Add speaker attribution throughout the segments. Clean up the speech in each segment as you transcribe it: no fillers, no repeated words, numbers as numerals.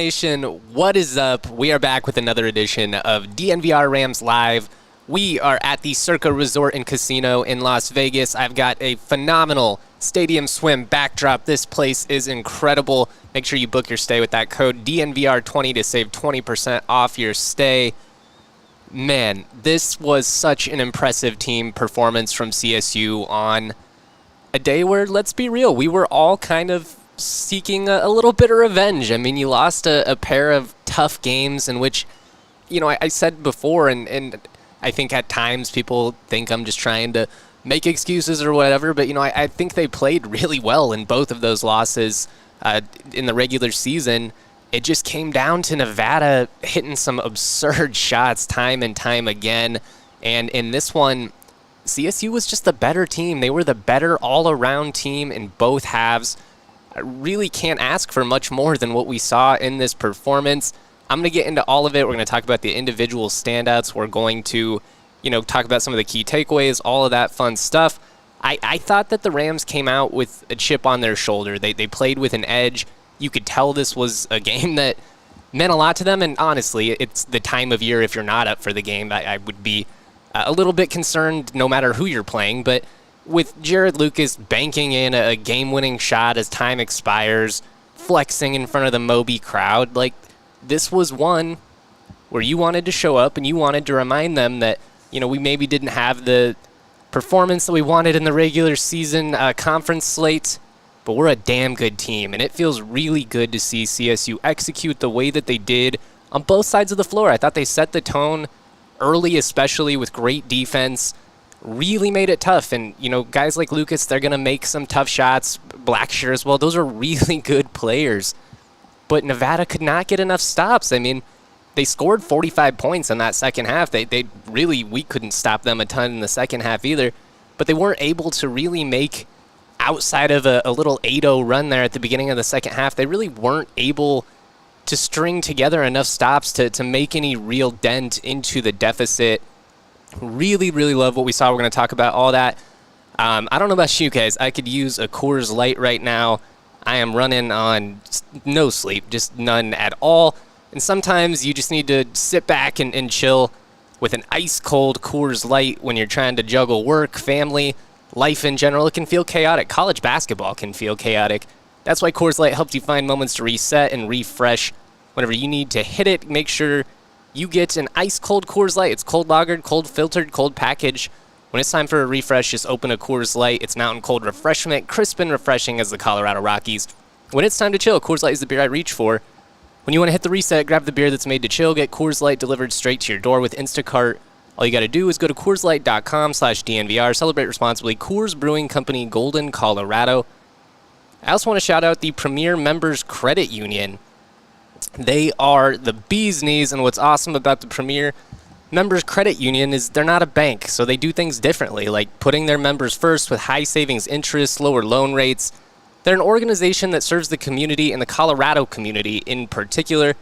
Speaker 1: Nation, what is up? We are back with another edition of DNVR Rams Live. We are at the Circa Resort and Casino in Las Vegas. I've got a phenomenal stadium swim backdrop. This place is incredible. Make sure you book your stay with that code DNVR20 to save 20% off your stay. Man, this was such an impressive team performance from CSU on a day where, let's be real, we were all kind of seeking a little bit of revenge. I mean, you lost a pair of tough games in which, you know, I said before, and I think at times people think I'm just trying to make excuses or whatever, but, you know, I think they played really well in both of those losses in the regular season. It just came down to Nevada hitting some absurd shots time and time again, and in this one, CSU was just the better team. They were the better all-around team in both halves. I really can't ask for much more than what we saw in this performance. I'm going to get into all of it. We're going to talk about the individual standouts. We're going to, you know, talk about some of the key takeaways, all of that fun stuff. I thought that the Rams came out with a chip on their shoulder. They played with an edge. You could tell this was a game that meant a lot to them, and honestly, it's the time of year if you're not up for the game. I would be a little bit concerned no matter who you're playing, but with Jared Lucas banking in a game-winning shot as time expires, flexing in front of the Moby crowd, like, this was one where you wanted to show up and you wanted to remind them that, you know, we maybe didn't have the performance that we wanted in the regular season conference slate, but we're a damn good team, and it feels really good to see CSU execute the way that they did on both sides of the floor. I thought they set the tone early, especially with great defense. Really made it tough, and, you know, guys like Lucas, they're going to make some tough shots. Blackshear as well. Those are really good players, but Nevada could not get enough stops. I mean, they scored 45 points in that second half. We couldn't stop them a ton in the second half either, but they weren't able to really make, outside of a little 8-0 run there at the beginning of the second half, they really weren't able to string together enough stops to make any real dent into the deficit. Really, really love what we saw. We're going to talk about all that. I don't know about you guys. I could use a Coors Light right now. I am running on no sleep, just none at all. And sometimes you just need to sit back and chill with an ice-cold Coors Light when you're trying to juggle work, family, life in general. It can feel chaotic. College basketball can feel chaotic. That's why Coors Light helps you find moments to reset and refresh. Whenever you need to hit it, make sure you get an ice-cold Coors Light. It's cold lagered, cold filtered, cold packaged. When it's time for a refresh, just open a Coors Light. It's mountain cold refreshment, crisp and refreshing as the Colorado Rockies. When it's time to chill, Coors Light is the beer I reach for. When you want to hit the reset, grab the beer that's made to chill. Get Coors Light delivered straight to your door with Instacart. All you got to do is go to CoorsLight.com/DNVR. Celebrate responsibly. Coors Brewing Company, Golden, Colorado. I also want to shout out the Premier Members Credit Union. They are the bee's knees, and what's awesome about the Premier Members Credit Union is they're not a bank, so they do things differently, like putting their members first with high savings interest, lower loan rates. They're an organization that serves the community and the Colorado community in particular.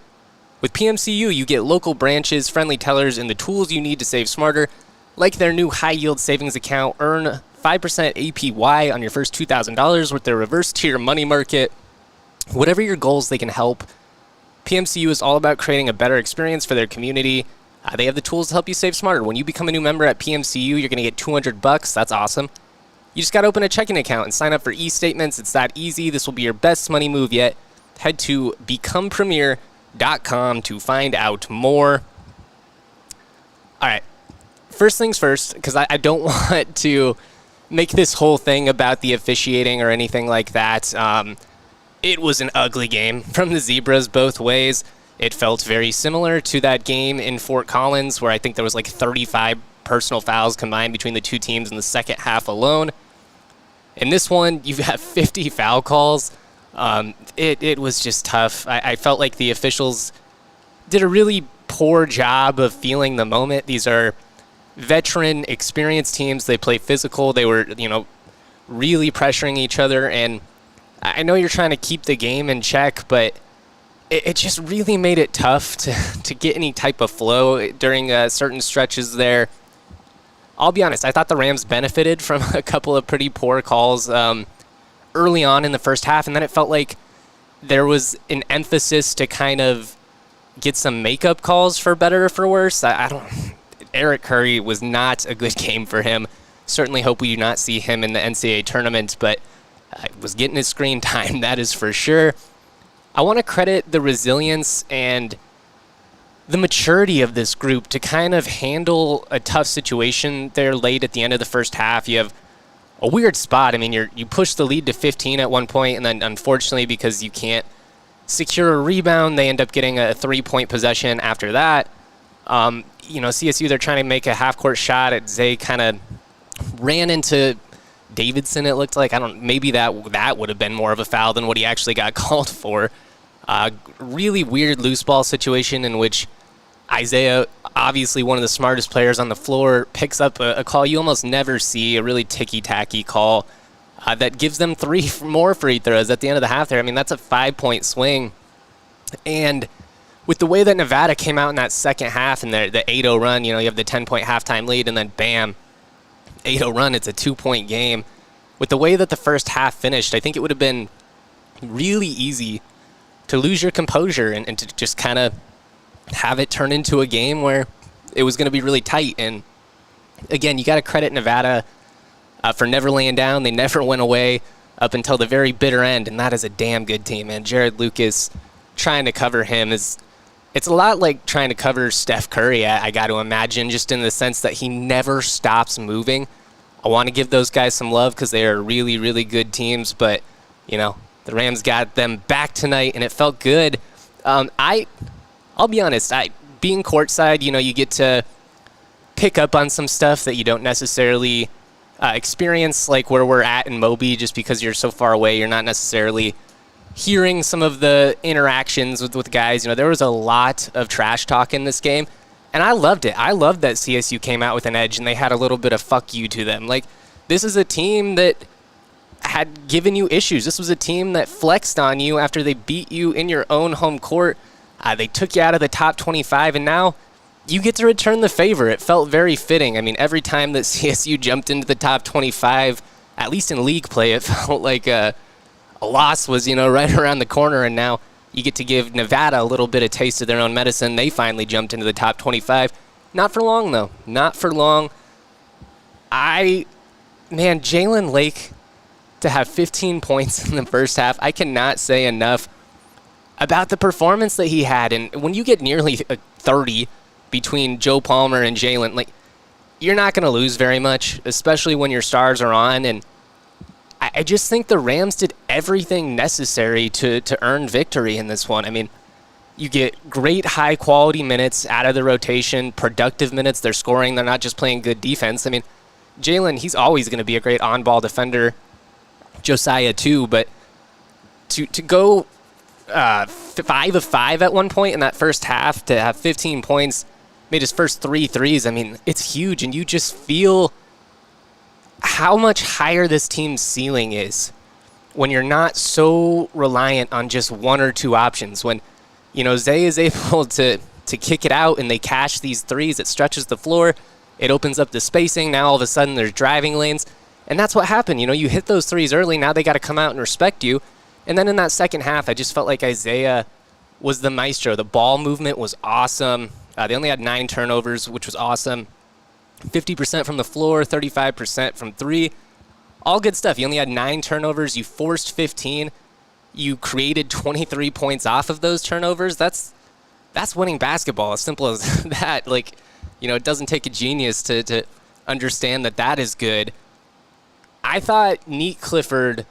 Speaker 1: With PMCU, you get local branches, friendly tellers, and the tools you need to save smarter, like their new high-yield savings account. Earn 5% APY on your first $2,000 with their reverse tier money market. Whatever your goals, they can help. PMCU is all about creating a better experience for their community. They have the tools to help you save smarter. When you become a new member at PMCU, you're going to get $200. That's awesome. You just got to open a checking account and sign up for e-statements. It's that easy. This will be your best money move yet. Head to becomepremier.com to find out more. All right. First things first, because I don't want to make this whole thing about the officiating or anything like that. It was an ugly game from the Zebras both ways. It felt very similar to that game in Fort Collins where I think there was like 35 personal fouls combined between the two teams in the second half alone. In this one, you've got 50 foul calls. It was just tough. I felt like the officials did a really poor job of feeling the moment. These are veteran, experienced teams. They play physical. They were, you know, really pressuring each other, and I know you're trying to keep the game in check, but it just really made it tough to get any type of flow during certain stretches there. I'll be honest, I thought the Rams benefited from a couple of pretty poor calls early on in the first half, and then it felt like there was an emphasis to kind of get some makeup calls for better or for worse. I don't. Eric Curry was not a good game for him. Certainly hope we do not see him in the NCAA tournament, but was getting his screen time, that is for sure. I want to credit the resilience and the maturity of this group to kind of handle a tough situation there late at the end of the first half. You have a weird spot. I mean, you push the lead to 15 at one point, and then unfortunately, because you can't secure a rebound, they end up getting a 3-point possession after that. CSU, they're trying to make a half-court shot. Zay kind of ran into Davidson, it looked like. Maybe that would have been more of a foul than what he actually got called for. Really weird loose ball situation in which Isaiah, obviously one of the smartest players on the floor, picks up a call you almost never see, a really ticky-tacky call that gives them 3 more free throws at the end of the half there. I mean, that's a 5-point swing. And with the way that Nevada came out in that second half and the 8-0 run, you have the 10-point halftime lead, and then bam, 8-0 run, it's a 2-point game. With the way that the first half finished, I think it would have been really easy to lose your composure and to just kind of have it turn into a game where it was going to be really tight. And again, you got to credit Nevada for never laying down. They never went away up until the very bitter end, and that is a damn good team, man. Jared Lucas, trying to cover him it's a lot like trying to cover Steph Curry, I got to imagine, just in the sense that he never stops moving. I want to give those guys some love because they are really, really good teams, but, the Rams got them back tonight, and it felt good. I'll be honest, being courtside, you get to pick up on some stuff that you don't necessarily experience, like where we're at in Moby, just because you're so far away. You're not necessarily hearing some of the interactions with guys. There was a lot of trash talk in this game, and I loved it. I loved that CSU came out with an edge, and they had a little bit of fuck you to them. Like, this is a team that had given you issues. This was a team that flexed on you after they beat you in your own home court. They took you out of the top 25, and now you get to return the favor. It felt very fitting. I mean, every time that CSU jumped into the top 25, at least in league play, it felt like a loss was, right around the corner, and now you get to give Nevada a little bit of taste of their own medicine. They finally jumped into the top 25. Not for long, though. Not for long. Jalen Lake, to have 15 points in the first half, I cannot say enough about the performance that he had. And when you get nearly 30 between Joe Palmer and Jalen, you're not going to lose very much, especially when your stars are on. And I just think the Rams did everything necessary to earn victory in this one. I mean, you get great high-quality minutes out of the rotation, productive minutes. They're scoring. They're not just playing good defense. I mean, Jalen, he's always going to be a great on-ball defender. Josiah, too. But to go 5 of 5 at one point in that first half, to have 15 points, made his first 3 threes, I mean, it's huge. And you just feel how much higher this team's ceiling is when you're not so reliant on just 1 or 2 options. When, Zay is able to kick it out and they cash these threes, it stretches the floor, it opens up the spacing. Now all of a sudden there's driving lanes. And that's what happened. You hit those threes early, now they got to come out and respect you. And then in that second half, I just felt like Isaiah was the maestro. The ball movement was awesome. They only had 9 turnovers, which was awesome. 50% from the floor, 35% from 3. All good stuff. You only had 9 turnovers. You forced 15. You created 23 points off of those turnovers. That's winning basketball, as simple as that. It doesn't take a genius to understand that is good. I thought Nique Clifford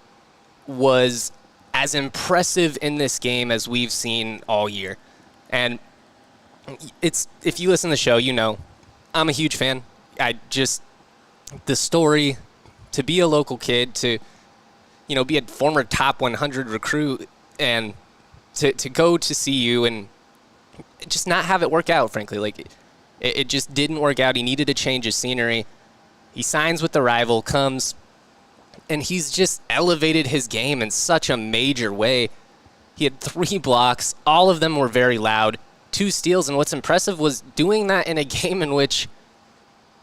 Speaker 1: was as impressive in this game as we've seen all year. And if you listen to the show, I'm a huge fan. The story, to be a local kid, to, be a former top 100 recruit, and to go to CU and just not have it work out, frankly. It just didn't work out. He needed to change his scenery. He signs with the rival, comes, and he's just elevated his game in such a major way. He had 3 blocks. All of them were very loud. 2 steals, and what's impressive was doing that in a game in which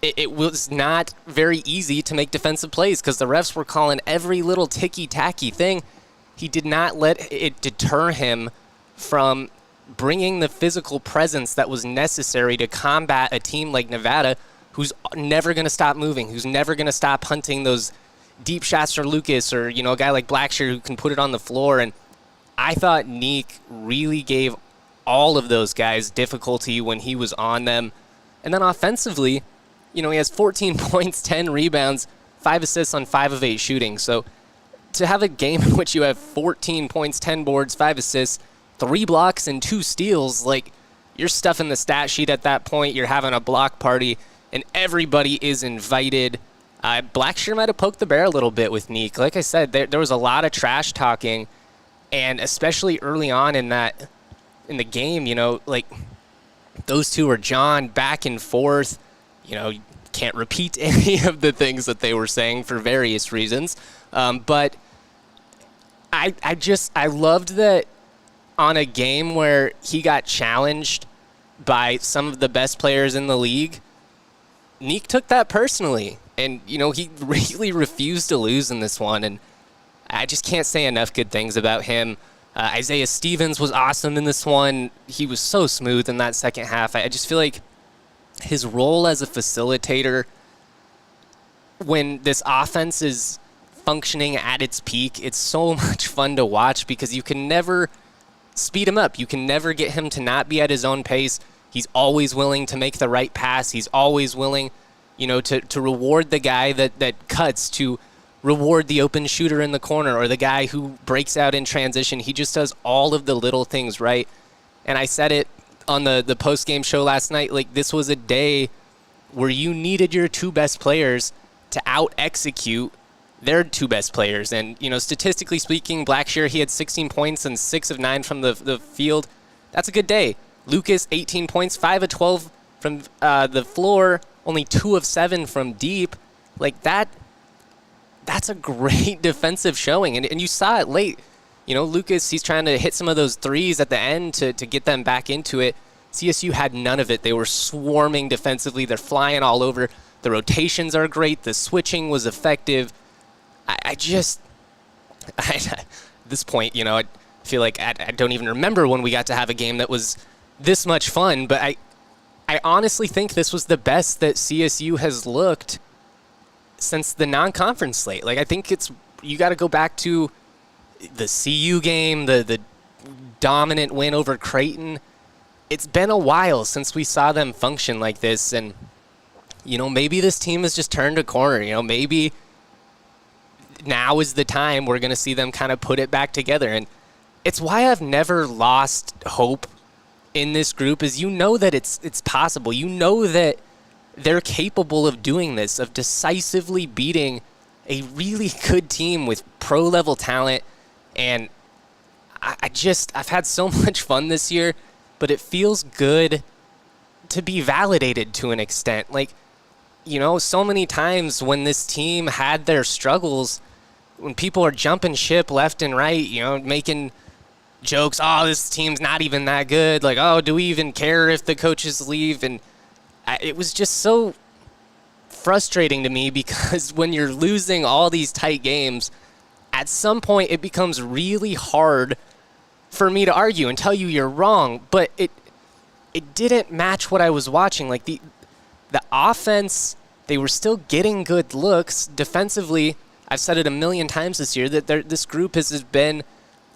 Speaker 1: it was not very easy to make defensive plays because the refs were calling every little ticky-tacky thing. he did not let it deter him from bringing the physical presence that was necessary to combat a team like Nevada, who's never going to stop moving, who's never going to stop hunting those deep shots for Lucas, or, a guy like Blackshear who can put it on the floor. And I thought Nique really gave all of those guys difficulty when he was on them. And then offensively, he has 14 points, 10 rebounds, 5 assists on 5 of 8 shooting. So to have a game in which you have 14 points, 10 boards, 5 assists, 3 blocks, and 2 steals, like, you're stuffing the stat sheet at that point. You're having a block party, and everybody is invited. Blackshear might have poked the bear a little bit with Nique. Like I said, there was a lot of trash talking, and especially early on in the game, like, those two were John back and forth. Can't repeat any of the things that they were saying for various reasons. But I loved that on a game where he got challenged by some of the best players in the league, Nique took that personally. And, he really refused to lose in this one. And I just can't say enough good things about him. Isaiah Stevens was awesome in this one. He was so smooth in that second half. I just feel like his role as a facilitator, when this offense is functioning at its peak, it's so much fun to watch because you can never speed him up. You can never get him to not be at his own pace. He's always willing to make the right pass. He's always willing, to reward the guy that cuts, to reward the open shooter in the corner or the guy who breaks out in transition. He just does all of the little things right. And I said it on the post-game show last night, like, this was a day where you needed your 2 best players to out-execute their 2 best players. And, statistically speaking, Blackshear, he had 16 points and 6 of 9 from the field. That's a good day. Lucas, 18 points, 5 of 12 from the floor, only 2 of 7 from deep. Like, that's a great defensive showing. And you saw it late. Lucas, he's trying to hit some of those threes at the end to get them back into it. CSU had none of it. They were swarming defensively. They're flying all over. The rotations are great. The switching was effective. At this point, I feel like I don't even remember when we got to have a game that was this much fun. But I honestly think this was the best that CSU has looked since the non-conference slate. Like, I think you got to go back to the CU game, the dominant win over Creighton. It's been a while since we saw them function like this, and maybe this team has just turned a corner. Maybe now is the time we're going to see them kind of put it back together. And it's why I've never lost hope in this group, is that it's possible. That they're capable of doing this, of decisively beating a really good team with pro-level talent. And I've had so much fun this year, but it feels good to be validated to an extent. Like, so many times when this team had their struggles, when people are jumping ship left and right, making jokes, oh, this team's not even that good. Like, oh, do we even care if the coaches leave? And it was just so frustrating to me because when you're losing all these tight games, at some point it becomes really hard for me to argue and tell you you're wrong. But it didn't match what I was watching. Like, the offense, they were still getting good looks. Defensively, I've said it a million times this year that this group has been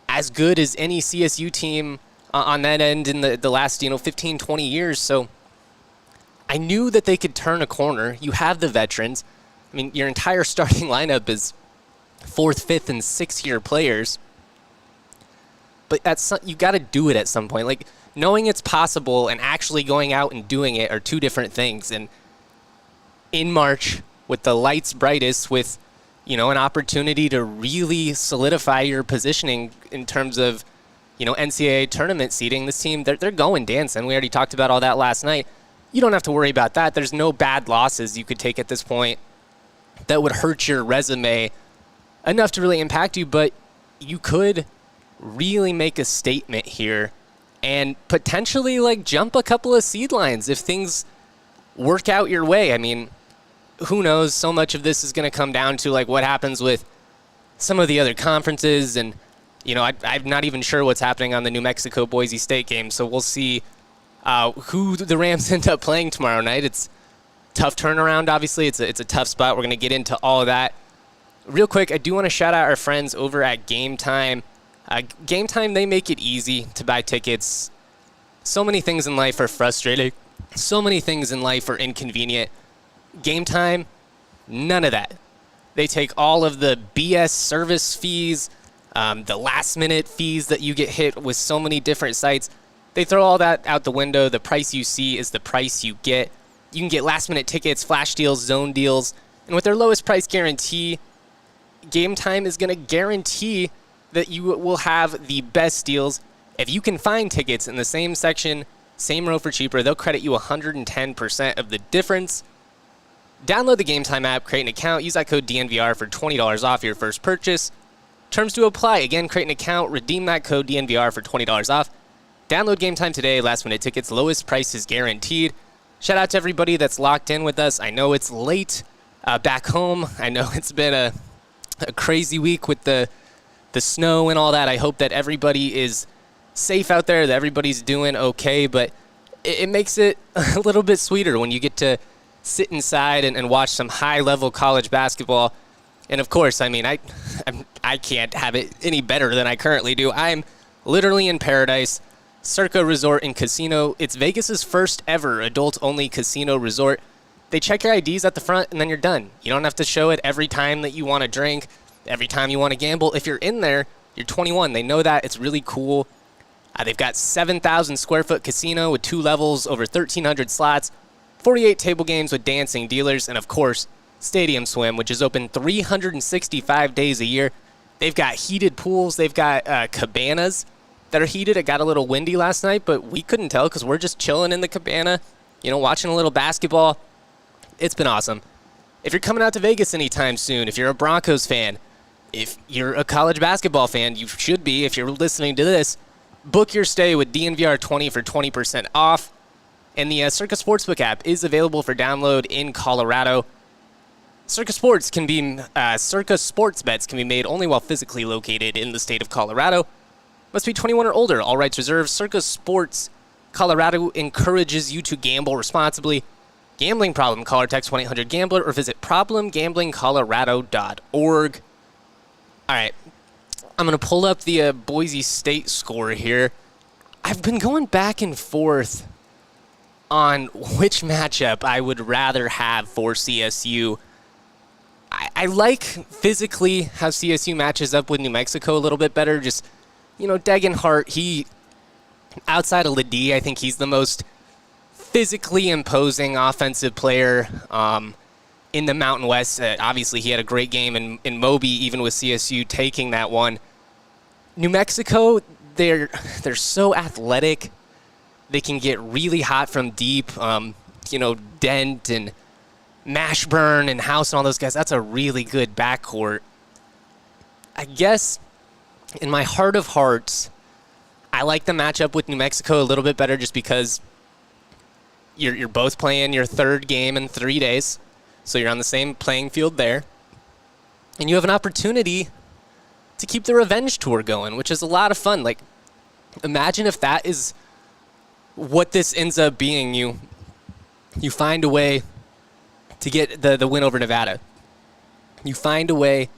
Speaker 1: as good as any CSU team on that end in the last 15, 20 years. So I knew that they could turn a corner. You have the veterans. I mean, your entire starting lineup is 4th, 5th, and 6th-year players. But you got to do it at some point. Like, knowing it's possible and actually going out and doing it are two different things. And in March, with the lights brightest, with an opportunity to really solidify your positioning in terms of NCAA tournament seeding, this team, they're going dancing. We already talked about all that last night. You don't have to worry about that. There's no bad losses you could take at this point that would hurt your resume enough to really impact you, but you could really make a statement here and potentially jump a couple of seed lines if things work out your way. I mean, who knows? So much of this is going to come down to what happens with some of the other conferences, and I'm not even sure what's happening on the New Mexico-Boise State game, so we'll see who the Rams end up playing tomorrow night. It's tough turnaround, obviously. It's a tough spot. We're going to get into all of that. Real quick, I do want to shout out our friends over at Game Time. Game Time, they make it easy to buy tickets. So many things in life are frustrating. So many things in life are inconvenient. Game Time, none of that. They take all of the BS service fees, the last-minute fees that you get hit with so many different sites. They throw all that out the window. The price you see is the price you get. You can get last-minute tickets, flash deals, zone deals. And with their lowest price guarantee, Game Time is going to guarantee that you will have the best deals. If you can find tickets in the same section, same row for cheaper, they'll credit you 110% of the difference. Download the Game Time app, create an account, use that code DNVR for $20 off your first purchase. Terms to apply. Again, create an account, redeem that code DNVR for $20 off. Download Game Time today. Last-minute tickets, lowest prices guaranteed. Shout out to everybody that's locked in with us. I know it's late back home. I know it's been a crazy week with the snow and all that. I hope that everybody is safe out there, that everybody's doing okay, but it makes it a little bit sweeter when you get to sit inside and watch some high-level college basketball. And, of course, I mean, I can't have it any better than I currently do. I'm literally in paradise. Circa Resort and Casino. It's Vegas's first ever adult-only casino resort. They check your IDs at the front, and then you're done. You don't have to show it every time that you want to drink, every time you want to gamble. If you're in there, you're 21. They know that. It's really cool. They've got 7,000 square foot casino with 2 levels, over 1,300 slots, 48 table games with dancing dealers, and, of course, Stadium Swim, which is open 365 days a year. They've got heated pools. They've got cabanas that are heated. It got a little windy last night, but we couldn't tell because we're just chilling in the cabana, watching a little basketball. It's been awesome. If you're coming out to Vegas anytime soon, if you're a Broncos fan, if you're a college basketball fan, you should be if you're listening to this, book your stay with DNVR 20 for 20% off. And the Circa Sportsbook app is available for download in Colorado. Circa Sports bets can be made only while physically located in the state of Colorado. Must be 21 or older. All rights reserved. Circa Sports Colorado encourages you to gamble responsibly. Gambling problem? Call or text 1-800-GAMBLER or visit problemgamblingcolorado.org. All right. I'm going to pull up the Boise State score here. I've been going back and forth on which matchup I would rather have for CSU. I like physically how CSU matches up with New Mexico a little bit better. Just, Dagan Hart, outside of Ledee, I think he's the most physically imposing offensive player in the Mountain West. Obviously, he had a great game in Moby, even with CSU taking that one. New Mexico, they're so athletic. They can get really hot from deep. Dent and Mashburn and House and all those guys. That's a really good backcourt. I guess in my heart of hearts, I like the matchup with New Mexico a little bit better just because you're both playing your third game in 3 days. So you're on the same playing field there. And you have an opportunity to keep the revenge tour going, which is a lot of fun. Like, imagine if that is what this ends up being. You find a way to get the win over Nevada. You find a way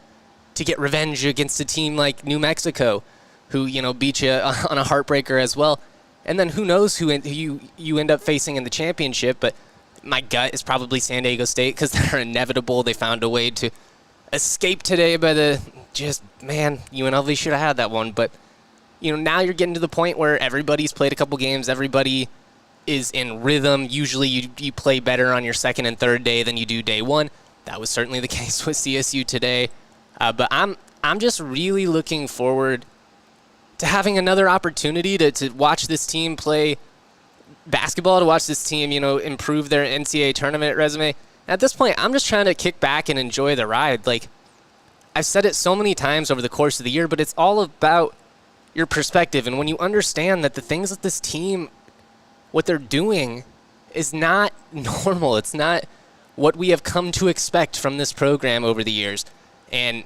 Speaker 1: to get revenge against a team like New Mexico, who beat you on a heartbreaker as well. And then who knows who you end up facing in the championship. But my gut is probably San Diego State because they're inevitable. They found a way to escape today by UNLV should have had that one. But, now you're getting to the point where everybody's played a couple games. Everybody is in rhythm. Usually you play better on your second and third day than you do day one. That was certainly the case with CSU today. But I'm just really looking forward to having another opportunity to watch this team play basketball, to watch this team, improve their NCAA tournament resume. At this point, I'm just trying to kick back and enjoy the ride. Like, I've said it so many times over the course of the year, but it's all about your perspective. And when you understand that the things that this team, what they're doing is not normal. It's not what we have come to expect from this program over the years. And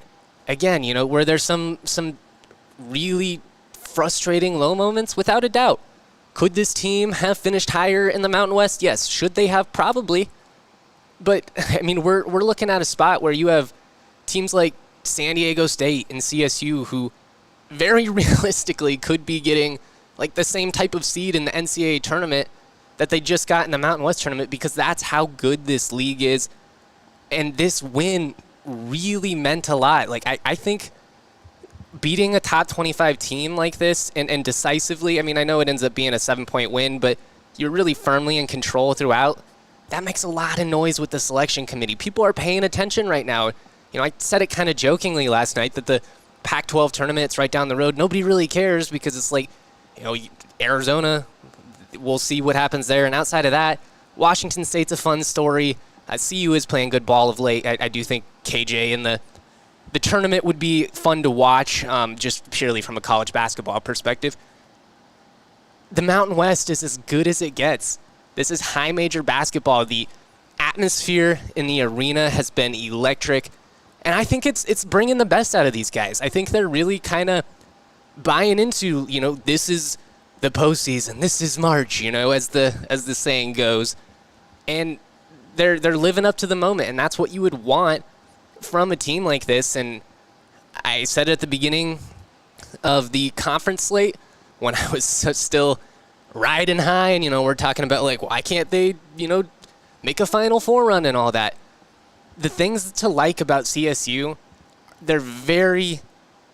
Speaker 1: again, where there's some really frustrating low moments? Without a doubt. Could this team have finished higher in the Mountain West? Yes. Should they have? Probably. But, I mean, we're looking at a spot where you have teams like San Diego State and CSU who very realistically could be getting like the same type of seed in the NCAA tournament that they just got in the Mountain West tournament, because that's how good this league is. And this win really meant a lot. Like, I think beating a top 25 team like this and decisively, I mean, I know it ends up being a 7-point win, but you're really firmly in control throughout. That makes a lot of noise with the selection committee. People are paying attention right now. You know, I said it kind of jokingly last night that the Pac-12 tournament's right down the road. Nobody really cares because it's like, you know, Arizona, we'll see what happens there. And outside of that, Washington State's a fun story. CU is playing good ball of late. I do think KJ in the tournament would be fun to watch, just purely from a college basketball perspective. The Mountain West is as good as it gets. This is high major basketball. The atmosphere in the arena has been electric, and I think it's bringing the best out of these guys. I think they're really kind of buying into, you know, this is the postseason, this is March, you know, as the saying goes, and they're living up to the moment, and that's what you would want from a team like this. And I said at the beginning of the conference slate when I was still riding high, and, you know, we're talking about, like, why can't they, you know, make a Final Four run and all that. The things to like about CSU, they're very,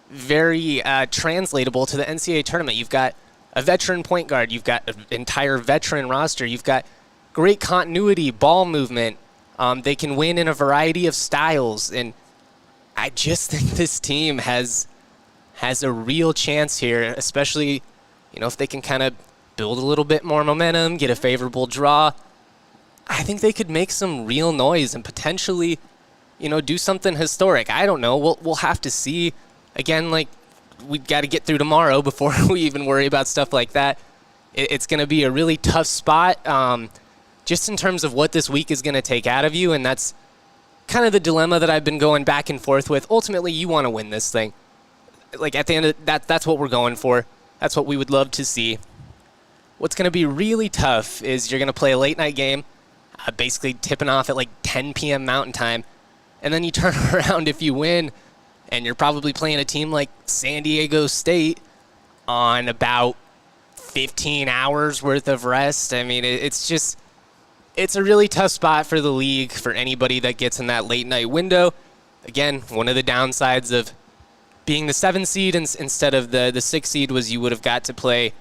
Speaker 1: very translatable to the NCAA tournament. You've got a veteran point guard. You've got an entire veteran roster. You've got great continuity, ball movement. They can win in a variety of styles. And I just think this team has a real chance here, especially, you know, if they can kind of build a little bit more momentum, get a favorable draw. I think they could make some real noise and potentially, you know, do something historic. I don't know. We'll have to see. Again, like, we've got to get through tomorrow before we even worry about stuff like that. It's going to be a really tough spot, just in terms of what this week is going to take out of you, and that's kind of the dilemma that I've been going back and forth with. Ultimately, you want to win this thing. Like, at the end of that's what we're going for. That's what we would love to see. What's going to be really tough is you're going to play a late night game, basically tipping off at like 10 p.m. Mountain Time, and then you turn around if you win, and you're probably playing a team like San Diego State on about 15 hours worth of rest. I mean, it's a really tough spot for the league, for anybody that gets in that late night window. Again, one of the downsides of being the 7 seed instead of the 6 seed was you would have got to play,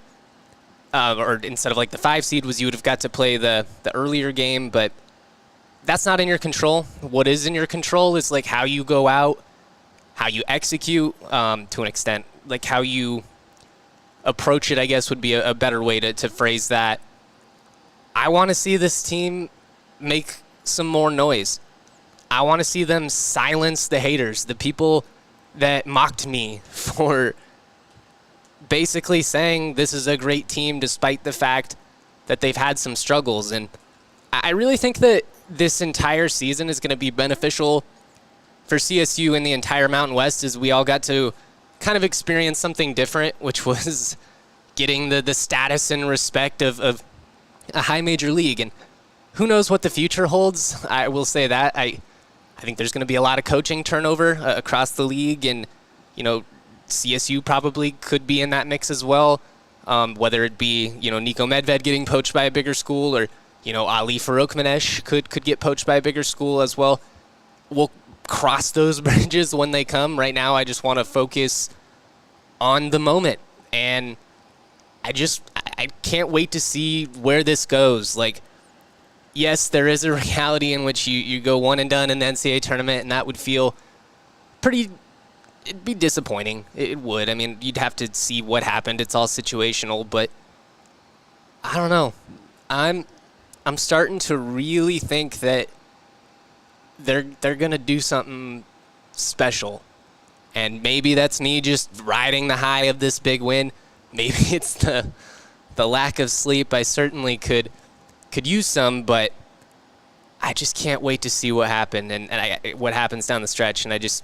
Speaker 1: or instead of like the 5 seed was you would have got to play the earlier game, but that's not in your control. What is in your control is like how you go out, how you execute, to an extent, like how you approach it, I guess would be a better way to phrase that. I want to see this team make some more noise. I want to see them silence the haters, the people that mocked me for basically saying this is a great team despite the fact that they've had some struggles. And I really think that this entire season is going to be beneficial for CSU and the entire Mountain West, as we all got to kind of experience something different, which was getting the status and respect of a high major league. And who knows what the future holds. I will say that. I think there's going to be a lot of coaching turnover across the league, and, you know, CSU probably could be in that mix as well, whether it be, you know, Nico Medved getting poached by a bigger school, or, you know, Ali Farokhmanesh could get poached by a bigger school as well. We'll cross those bridges when they come. Right now, I just want to focus on the moment, and I can't wait to see where this goes. Like, yes, there is a reality in which you go one and done in the NCAA tournament, and that would feel it'd be disappointing. It would. I mean, you'd have to see what happened. It's all situational, but I don't know. I'm starting to really think that they're going to do something special. And maybe that's me just riding the high of this big win. Maybe it's the lack of sleep. I certainly could use some, but I just can't wait to see what happened and what happens down the stretch. And I just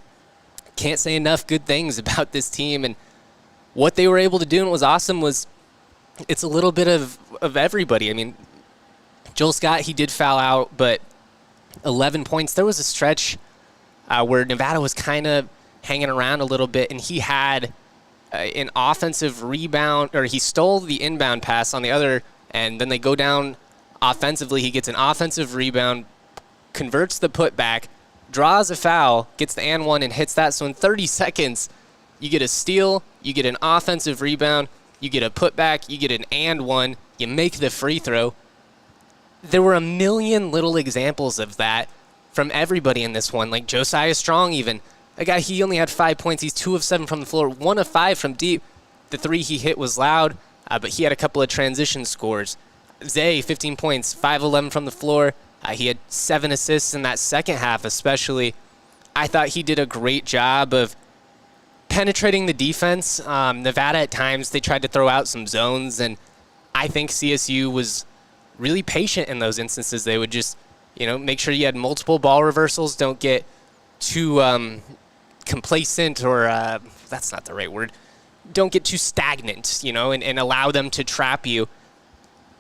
Speaker 1: can't say enough good things about this team. And what they were able to do, and what was awesome was it's a little bit of everybody. I mean, Joel Scott, he did foul out, but 11 points. There was a stretch where Nevada was kind of hanging around a little bit, and he had an offensive rebound, or he stole the inbound pass on the other, and then they go down offensively. He gets an offensive rebound, converts the putback, draws a foul, gets the and one, and hits that. So in 30 seconds, you get a steal, you get an offensive rebound, you get a putback, you get an and one, you make the free throw. There were a million little examples of that from everybody in this one, like Josiah Strong even. A guy, he only had 5 points. He's 2 of 7 from the floor, 1 of 5 from deep. The three he hit was loud, but he had a couple of transition scores. Zay, 15 points, 5 of 11 from the floor. He had 7 assists in that second half especially. I thought he did a great job of penetrating the defense. Nevada at times, they tried to throw out some zones, and I think CSU was really patient in those instances. They would just, make sure you had multiple ball reversals. Don't get too complacent, or that's not the right word. Don't get too stagnant, and allow them to trap you.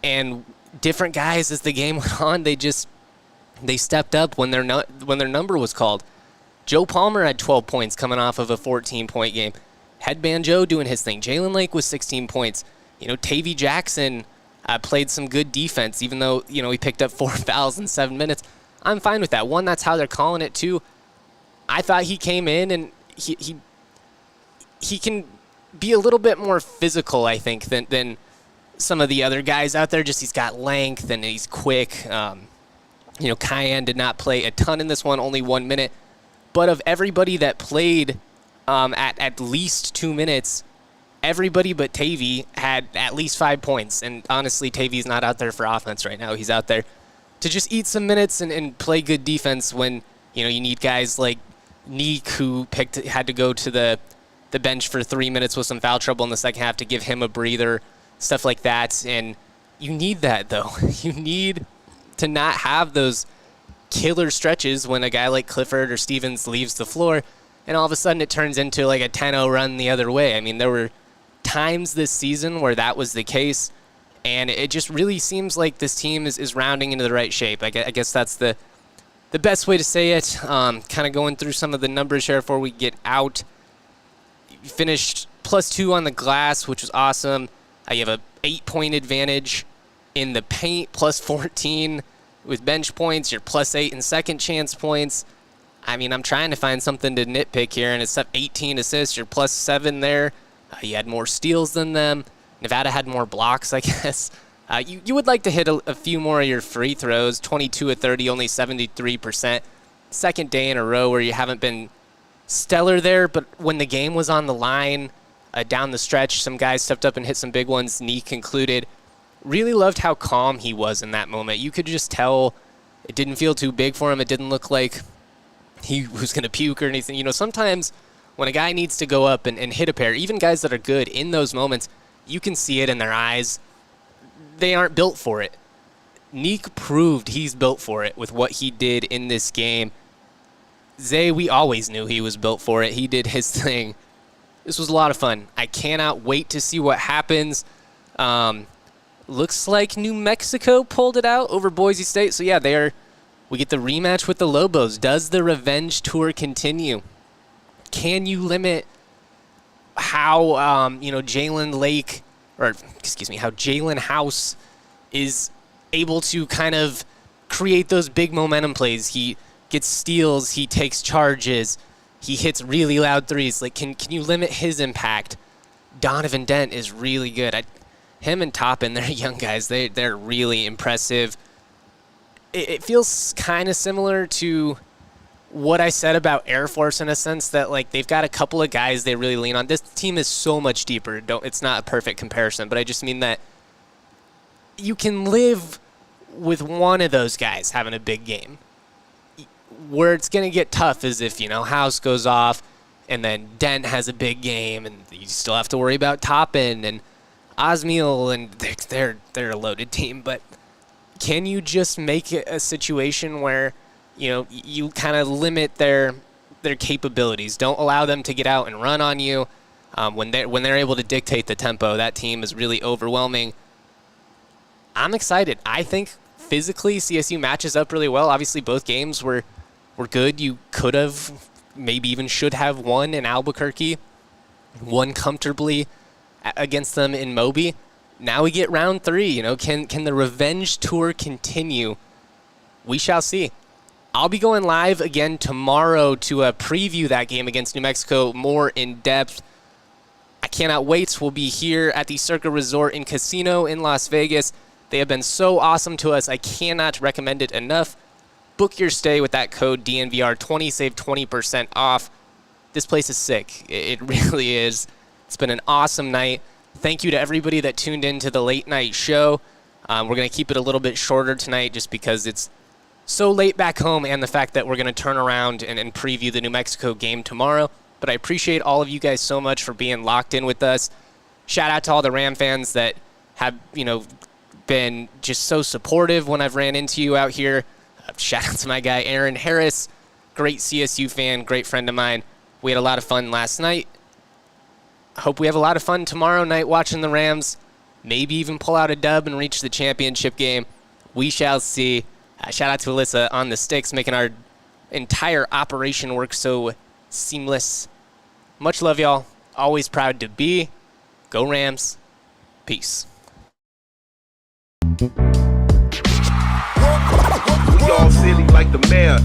Speaker 1: And different guys, as the game went on, they stepped up when their number was called. Joe Palmer had 12 points coming off of a 14-point game. Headband Joe doing his thing. Jalen Lake was 16 points. Tavy Jackson played some good defense, even though, he picked up 4 fouls in 7 minutes. I'm fine with that. One, that's how they're calling it. Two, I thought he came in and he can be a little bit more physical, I think, than some of the other guys out there. Just he's got length and he's quick. Cayenne did not play a ton in this one, only 1 minute. But of everybody that played at least 2 minutes, everybody but Tavy had at least 5 points. And honestly, Tavy's not out there for offense right now. He's out there to just eat some minutes and play good defense when, you need guys like Nique, who had to go to the bench for 3 minutes with some foul trouble in the second half to give him a breather, stuff like that. And you need that, though. You need to not have those killer stretches when a guy like Clifford or Stevens leaves the floor and all of a sudden it turns into like a 10-0 run the other way. I mean, there were times this season where that was the case, and it just really seems like this team is rounding into the right shape. I guess that's the best way to say it. Kind of going through some of the numbers here before we get out. You finished +2 on the glass, which was awesome. You have a 8-point advantage in the paint, +14 with bench points. You're +8 in second chance points. I mean, I'm trying to find something to nitpick here, and it's up 18 assists. You're +7 there. You had more steals than them. Nevada had more blocks, I guess. You would like to hit a few more of your free throws. 22 of 30, only 73%. Second day in a row where you haven't been stellar there, but when the game was on the line, down the stretch, some guys stepped up and hit some big ones, Nique included. Really loved how calm he was in that moment. You could just tell it didn't feel too big for him. It didn't look like he was going to puke or anything. Sometimes when a guy needs to go up and hit a pair, even guys that are good in those moments, you can see it in their eyes. They aren't built for it. Nique proved he's built for it with what he did in this game. Zay, we always knew he was built for it. He did his thing. This was a lot of fun. I cannot wait to see what happens. Looks like New Mexico pulled it out over Boise State. So, yeah, we get the rematch with the Lobos. Does the revenge tour continue? Can you limit how, Jalen Lake, how Jalen House is able to kind of create those big momentum plays? He gets steals, he takes charges, he hits really loud threes. Like, can you limit his impact? Donovan Dent is really good. Him and Toppin, they're young guys. They're really impressive. It feels kind of similar to what I said about Air Force in a sense that, like, they've got a couple of guys they really lean on. This team is so much deeper. It's not a perfect comparison, but I just mean that you can live with one of those guys having a big game. Where it's going to get tough is if, House goes off and then Dent has a big game and you still have to worry about Toppin and Osmeal, and they're a loaded team. But can you just make it a situation where, you kind of limit their capabilities? Don't allow them to get out and run on you. When they're able to dictate the tempo, that team is really overwhelming. I'm excited. I think physically CSU matches up really well. Obviously, both games were good. You could have, maybe even should have won in Albuquerque, won comfortably against them in Moby. Now we get round 3. You know, can the revenge tour continue? We shall see. I'll be going live again tomorrow to preview that game against New Mexico more in depth. I cannot wait. We'll be here at the Circa Resort and Casino in Las Vegas. They have been so awesome to us. I cannot recommend it enough. Book your stay with that code DNVR20, save 20% off. This place is sick. It really is. It's been an awesome night. Thank you to everybody that tuned in to the late night show. We're going to keep it a little bit shorter tonight just because it's so late back home, and the fact that we're going to turn around and preview the New Mexico game tomorrow. But I appreciate all of you guys so much for being locked in with us. Shout out to all the Ram fans that have, been just so supportive when I've ran into you out here. Shout out to my guy Aaron Harris, great CSU fan, great friend of mine. We had a lot of fun last night. I hope we have a lot of fun tomorrow night watching the Rams. Maybe even pull out a dub and reach the championship game. We shall see. Shout out to Alyssa on the sticks, making our entire operation work so seamless. Much love, y'all. Always proud to be. Go Rams. Peace.
Speaker 2: We all silly like the mayor.